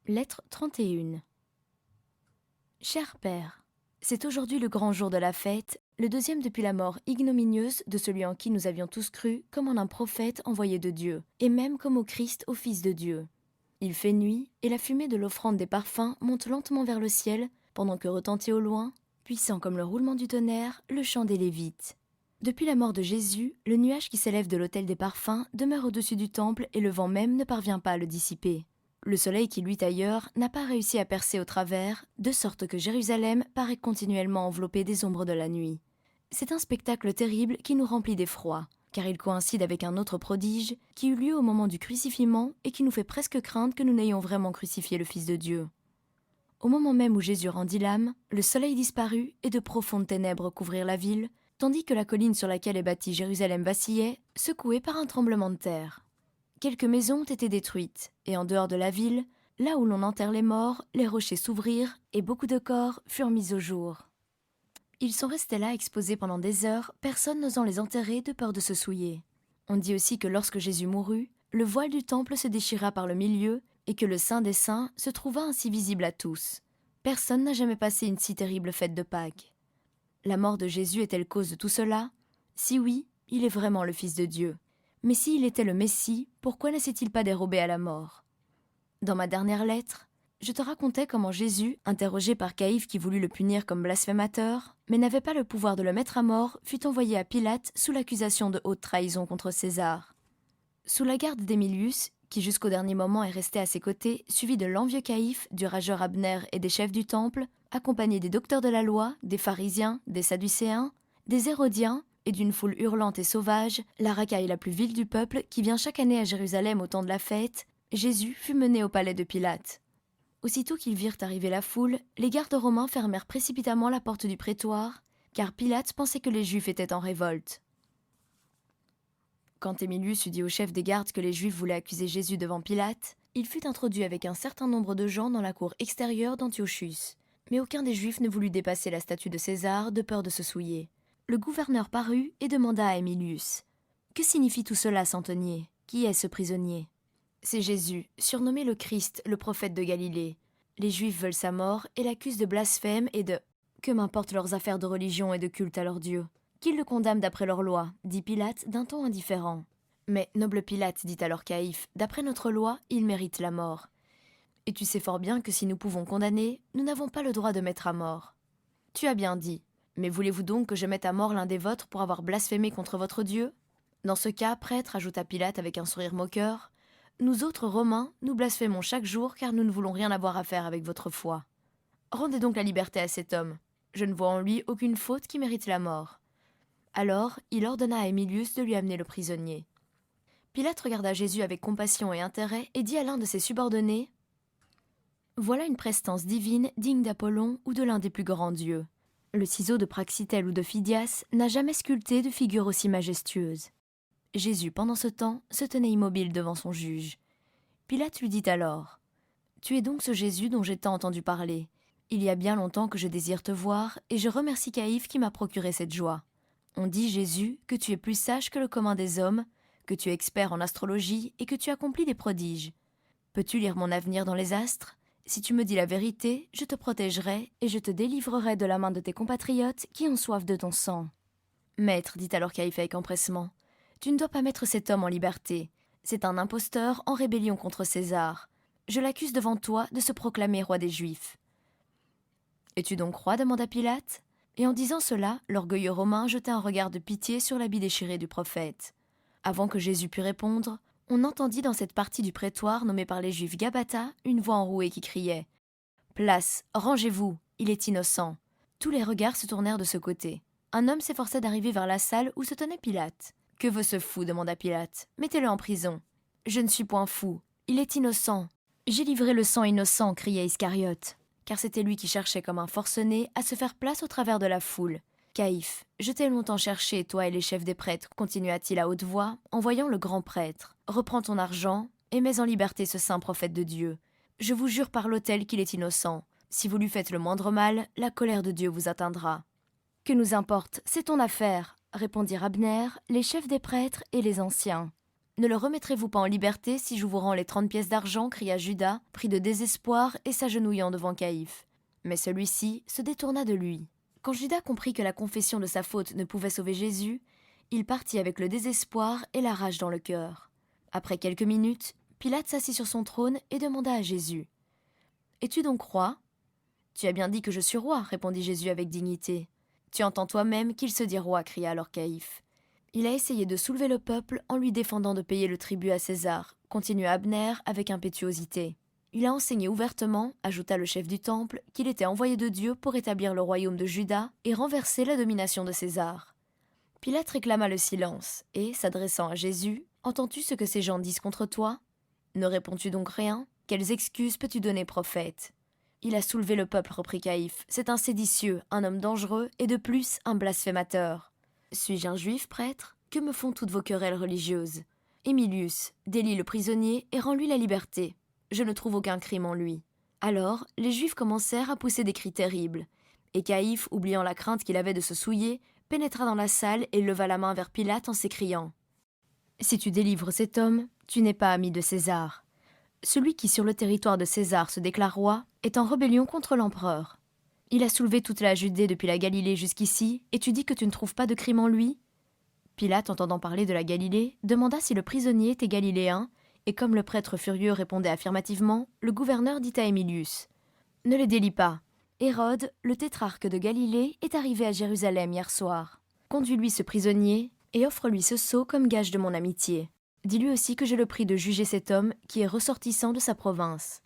Lettre 31. Cher Père, c'est aujourd'hui le grand jour de la fête, le deuxième depuis la mort ignominieuse de celui en qui nous avions tous cru comme en un prophète envoyé de Dieu, et même comme au Christ au Fils de Dieu. Il fait nuit, et la fumée de l'offrande des parfums monte lentement vers le ciel, pendant que retentit au loin, puissant comme le roulement du tonnerre, le chant des Lévites. Depuis la mort de Jésus, le nuage qui s'élève de l'autel des parfums demeure au-dessus du temple et le vent même ne parvient pas à le dissiper. Le soleil qui luit ailleurs n'a pas réussi à percer au travers, de sorte que Jérusalem paraît continuellement enveloppée des ombres de la nuit. C'est un spectacle terrible qui nous remplit d'effroi, car il coïncide avec un autre prodige qui eut lieu au moment du crucifiement et qui nous fait presque craindre que nous n'ayons vraiment crucifié le Fils de Dieu. Au moment même où Jésus rendit l'âme, le soleil disparut et de profondes ténèbres couvrirent la ville, tandis que la colline sur laquelle est bâtie Jérusalem vacillait, secouée par un tremblement de terre. Quelques maisons ont été détruites, et en dehors de la ville, là où l'on enterre les morts, les rochers s'ouvrirent, et beaucoup de corps furent mis au jour. Ils sont restés là exposés pendant des heures, personne n'osant les enterrer de peur de se souiller. On dit aussi que lorsque Jésus mourut, le voile du temple se déchira par le milieu, et que le Saint des Saints se trouva ainsi visible à tous. Personne n'a jamais passé une si terrible fête de Pâques. La mort de Jésus est-elle cause de tout cela? Si oui, il est vraiment le Fils de Dieu. Mais s'il était le Messie, pourquoi ne s'est-il pas dérobé à la mort? Dans ma dernière lettre, je te racontais comment Jésus, interrogé par Caïphe qui voulut le punir comme blasphémateur, mais n'avait pas le pouvoir de le mettre à mort, fut envoyé à Pilate sous l'accusation de haute trahison contre César. Sous la garde d'Émilius, qui jusqu'au dernier moment est resté à ses côtés, suivi de l'envieux Caïphe, du rageur Abner et des chefs du temple, accompagné des docteurs de la loi, des pharisiens, des sadducéens, des hérodiens, et d'une foule hurlante et sauvage, la racaille la plus vile du peuple qui vient chaque année à Jérusalem au temps de la fête, Jésus fut mené au palais de Pilate. Aussitôt qu'ils virent arriver la foule, les gardes romains fermèrent précipitamment la porte du prétoire, car Pilate pensait que les Juifs étaient en révolte. Quand Émilius eut dit au chef des gardes que les Juifs voulaient accuser Jésus devant Pilate, il fut introduit avec un certain nombre de gens dans la cour extérieure d'Antiochus. Mais aucun des Juifs ne voulut dépasser la statue de César de peur de se souiller. Le gouverneur parut et demanda à Émilius: « Que signifie tout cela, centenier? Qui est ce prisonnier ?» « C'est Jésus, surnommé le Christ, le prophète de Galilée. Les Juifs veulent sa mort et l'accusent de blasphème et de... Que m'importent leurs affaires de religion et de culte à leur Dieu? Qu'ils le condamnent d'après leur loi, dit Pilate d'un ton indifférent. Mais, noble Pilate, dit alors Caïphe, d'après notre loi, il mérite la mort. Et tu sais fort bien que si nous pouvons condamner, nous n'avons pas le droit de mettre à mort. Tu as bien dit. Mais voulez-vous donc que je mette à mort l'un des vôtres pour avoir blasphémé contre votre Dieu? Dans ce cas, prêtre, ajouta Pilate avec un sourire moqueur, nous autres Romains, nous blasphémons chaque jour car nous ne voulons rien avoir à faire avec votre foi. Rendez donc la liberté à cet homme. Je ne vois en lui aucune faute qui mérite la mort. Alors, il ordonna à Émilius de lui amener le prisonnier. Pilate regarda Jésus avec compassion et intérêt et dit à l'un de ses subordonnés: « Voilà une prestance divine digne d'Apollon ou de l'un des plus grands dieux. Le ciseau de Praxitèle ou de Phidias n'a jamais sculpté de figure aussi majestueuse. » Jésus, pendant ce temps, se tenait immobile devant son juge. Pilate lui dit alors: « Tu es donc ce Jésus dont j'ai tant entendu parler. Il y a bien longtemps que je désire te voir, et je remercie Caïphe qui m'a procuré cette joie. On dit, Jésus, que tu es plus sage que le commun des hommes, que tu es expert en astrologie et que tu accomplis des prodiges. Peux-tu lire mon avenir dans les astres? Si tu me dis la vérité, je te protégerai et je te délivrerai de la main de tes compatriotes qui ont soif de ton sang. » « Maître, dit alors Caïphe avec empressement, tu ne dois pas mettre cet homme en liberté. C'est un imposteur en rébellion contre César. Je l'accuse devant toi de se proclamer roi des Juifs. »« Es-tu donc roi ?» demanda Pilate. Et en disant cela, l'orgueilleux Romain jeta un regard de pitié sur l'habit déchiré du prophète. Avant que Jésus pût répondre, on entendit dans cette partie du prétoire nommée par les Juifs Gabata une voix enrouée qui criait: « Place, rangez-vous, il est innocent. » Tous les regards se tournèrent de ce côté. Un homme s'efforça d'arriver vers la salle où se tenait Pilate. « Que veut ce fou ?» demanda Pilate. « Mettez-le en prison. »« Je ne suis point fou, il est innocent. »« J'ai livré le sang innocent » criait Iscariote, car c'était lui qui cherchait comme un forcené à se faire place au travers de la foule. « Caïphe, je t'ai longtemps cherché, toi et les chefs des prêtres, continua-t-il à haute voix, en voyant le grand prêtre. Reprends ton argent, et mets en liberté ce saint prophète de Dieu. Je vous jure par l'autel qu'il est innocent. Si vous lui faites le moindre mal, la colère de Dieu vous atteindra. »« Que nous importe, c'est ton affaire, » répondirent Abner, les chefs des prêtres et les anciens. « Ne le remettrez-vous pas en liberté si je vous rends les 30 pièces d'argent » cria Judas, pris de désespoir et s'agenouillant devant Caïphe. Mais celui-ci se détourna de lui. Quand Judas comprit que la confession de sa faute ne pouvait sauver Jésus, il partit avec le désespoir et la rage dans le cœur. Après quelques minutes, Pilate s'assit sur son trône et demanda à Jésus : « Es-tu donc roi ? » ?»« Tu as bien dit que je suis roi, » répondit Jésus avec dignité. « Tu entends toi-même qu'il se dit roi, » cria alors Caïphe. Il a essayé de soulever le peuple en lui défendant de payer le tribut à César, continua Abner avec impétuosité. Il a enseigné ouvertement, ajouta le chef du temple, qu'il était envoyé de Dieu pour établir le royaume de Juda et renverser la domination de César. Pilate réclama le silence et, s'adressant à Jésus, « Entends-tu ce que ces gens disent contre toi ? Ne réponds-tu donc rien ? Quelles excuses peux-tu donner, prophète ? » Il a soulevé le peuple, reprit Caïphe. C'est un séditieux, un homme dangereux et de plus un blasphémateur. Suis-je un juif, prêtre ? Que me font toutes vos querelles religieuses ? Émilius, délie le prisonnier et rends-lui la liberté. Je ne trouve aucun crime en lui. Alors, les Juifs commencèrent à pousser des cris terribles. Et Caïphe, oubliant la crainte qu'il avait de se souiller, pénétra dans la salle et leva la main vers Pilate en s'écriant : « Si tu délivres cet homme, tu n'es pas ami de César. Celui qui, sur le territoire de César, se déclare roi, est en rébellion contre l'empereur. Il a soulevé toute la Judée depuis la Galilée jusqu'ici, et tu dis que tu ne trouves pas de crime en lui ? » Pilate, entendant parler de la Galilée, demanda si le prisonnier était galiléen, et comme le prêtre furieux répondait affirmativement, le gouverneur dit à Émilius : « Ne les délie pas. Hérode, le tétrarque de Galilée, est arrivé à Jérusalem hier soir. Conduis-lui ce prisonnier, et offre-lui ce sceau comme gage de mon amitié. Dis-lui aussi que je le prie de juger cet homme qui est ressortissant de sa province. »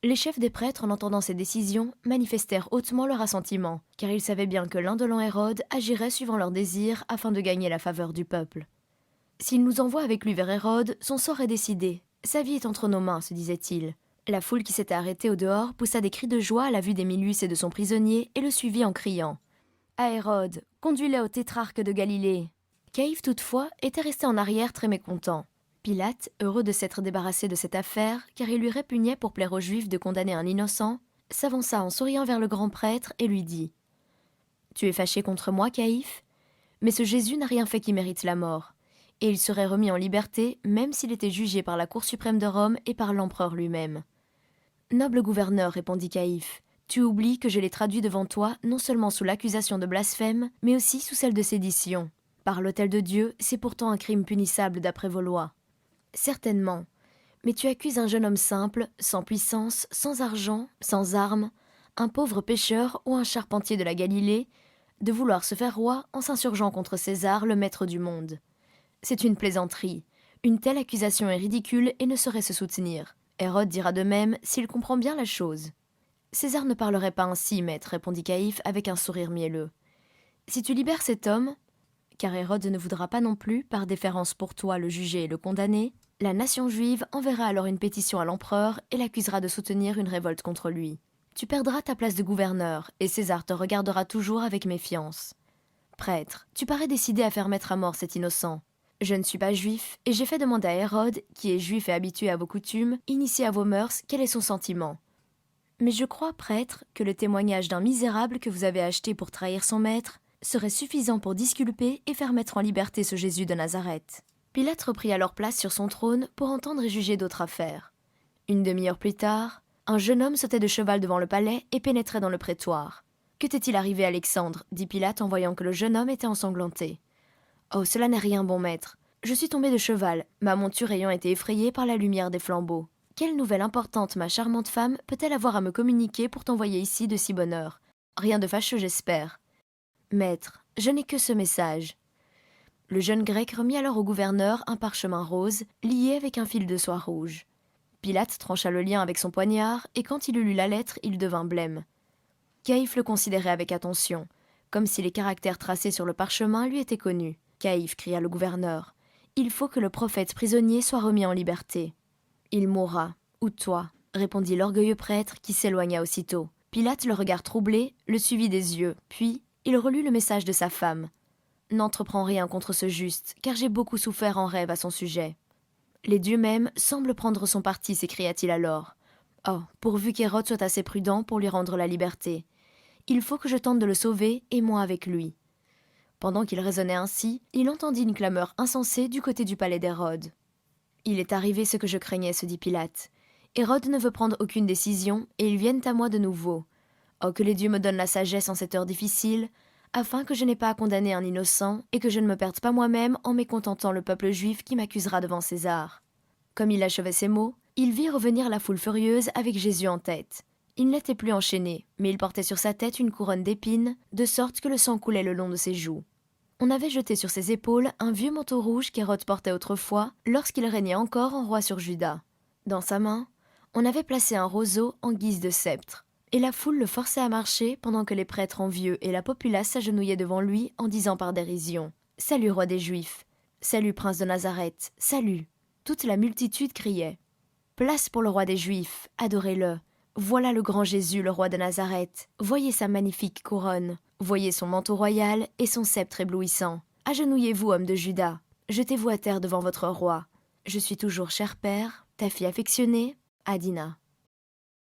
Les chefs des prêtres, en entendant ces décisions, manifestèrent hautement leur assentiment, car ils savaient bien que l'indolent Hérode agirait suivant leurs désirs afin de gagner la faveur du peuple. S'il nous envoie avec lui vers Hérode, son sort est décidé. Sa vie est entre nos mains, se disait-il. La foule qui s'était arrêtée au dehors poussa des cris de joie à la vue d'Émilius et de son prisonnier et le suivit en criant : « À Hérode, conduis-le au tétrarque de Galilée !» Caïphe, toutefois, était resté en arrière très mécontent. Pilate, heureux de s'être débarrassé de cette affaire, car il lui répugnait pour plaire aux Juifs de condamner un innocent, s'avança en souriant vers le grand prêtre et lui dit : « Tu es fâché contre moi, Caïphe ? Mais ce Jésus n'a rien fait qui mérite la mort. Et il serait remis en liberté, même s'il était jugé par la Cour suprême de Rome et par l'empereur lui-même. »« Noble gouverneur, répondit Caïphe, tu oublies que je l'ai traduit devant toi non seulement sous l'accusation de blasphème, mais aussi sous celle de sédition. Par l'autel de Dieu, c'est pourtant un crime punissable d'après vos lois. » »« Certainement, mais tu accuses un jeune homme simple, sans puissance, sans argent, sans armes, un pauvre pêcheur ou un charpentier de la Galilée, de vouloir se faire roi en s'insurgeant contre César, le maître du monde. C'est une plaisanterie. Une telle accusation est ridicule et ne saurait se soutenir. Hérode dira de même s'il comprend bien la chose. « César ne parlerait pas ainsi, maître, répondit Caïphe avec un sourire mielleux. Si tu libères cet homme, car Hérode ne voudra pas non plus, par déférence pour toi, le juger et le condamner, la nation juive enverra alors une pétition à l'empereur et l'accusera de soutenir une révolte contre lui. Tu perdras ta place de gouverneur et César te regardera toujours avec méfiance. Prêtre, tu parais décidé à faire mettre à mort cet innocent. Je ne suis pas juif, et j'ai fait demander à Hérode, qui est juif et habitué à vos coutumes, initié à vos mœurs, quel est son sentiment. Mais je crois, prêtre, que le témoignage d'un misérable que vous avez acheté pour trahir son maître serait suffisant pour disculper et faire mettre en liberté ce Jésus de Nazareth. » Pilate reprit alors place sur son trône pour entendre et juger d'autres affaires. Une demi-heure plus tard, un jeune homme sautait de cheval devant le palais et pénétrait dans le prétoire. « Que t'est-il arrivé, Alexandre » dit Pilate en voyant que le jeune homme était ensanglanté. « Oh, cela n'est rien, bon maître. Je suis tombé de cheval, ma monture ayant été effrayée par la lumière des flambeaux. Quelle nouvelle importante ma charmante femme peut-elle avoir à me communiquer pour t'envoyer ici de si bonne heure ? Rien de fâcheux, j'espère. » « Maître, je n'ai que ce message. » Le jeune grec remit alors au gouverneur un parchemin rose, lié avec un fil de soie rouge. Pilate trancha le lien avec son poignard, et quand il eut lu la lettre, il devint blême. Caïphe le considérait avec attention, comme si les caractères tracés sur le parchemin lui étaient connus. « Caïphe, cria le gouverneur, il faut que le prophète prisonnier soit remis en liberté. »« Il mourra, ou toi, » répondit l'orgueilleux prêtre qui s'éloigna aussitôt. Pilate, le regard troublé, le suivit des yeux, puis il relut le message de sa femme. « N'entreprends rien contre ce juste, car j'ai beaucoup souffert en rêve à son sujet. »« Les dieux mêmes semblent prendre son parti, » s'écria-t-il alors. « Oh, pourvu qu'Hérode soit assez prudent pour lui rendre la liberté. Il faut que je tente de le sauver, et moi avec lui. » Pendant qu'il raisonnait ainsi, il entendit une clameur insensée du côté du palais d'Hérode. Il est arrivé ce que je craignais, se dit Pilate. Hérode ne veut prendre aucune décision, et ils viennent à moi de nouveau. Oh, que les dieux me donnent la sagesse en cette heure difficile, afin que je n'ai pas à condamner un innocent, et que je ne me perde pas moi-même en mécontentant le peuple juif qui m'accusera devant César. Comme il achevait ces mots, il vit revenir la foule furieuse avec Jésus en tête. Il n'était plus enchaîné, mais il portait sur sa tête une couronne d'épines, de sorte que le sang coulait le long de ses joues. On avait jeté sur ses épaules un vieux manteau rouge qu'Hérode portait autrefois, lorsqu'il régnait encore en roi sur Juda. Dans sa main, on avait placé un roseau en guise de sceptre, et la foule le forçait à marcher pendant que les prêtres envieux et la populace s'agenouillaient devant lui en disant par dérision « Salut, roi des Juifs ! Salut, prince de Nazareth ! Salut !» Toute la multitude criait « Place pour le roi des Juifs, adorez-le ! Voilà le grand Jésus, le roi de Nazareth. Voyez sa magnifique couronne. Voyez son manteau royal et son sceptre éblouissant. Agenouillez-vous, homme de Juda. Jetez-vous à terre devant votre roi. Je suis toujours, cher père, ta fille affectionnée, Adina. »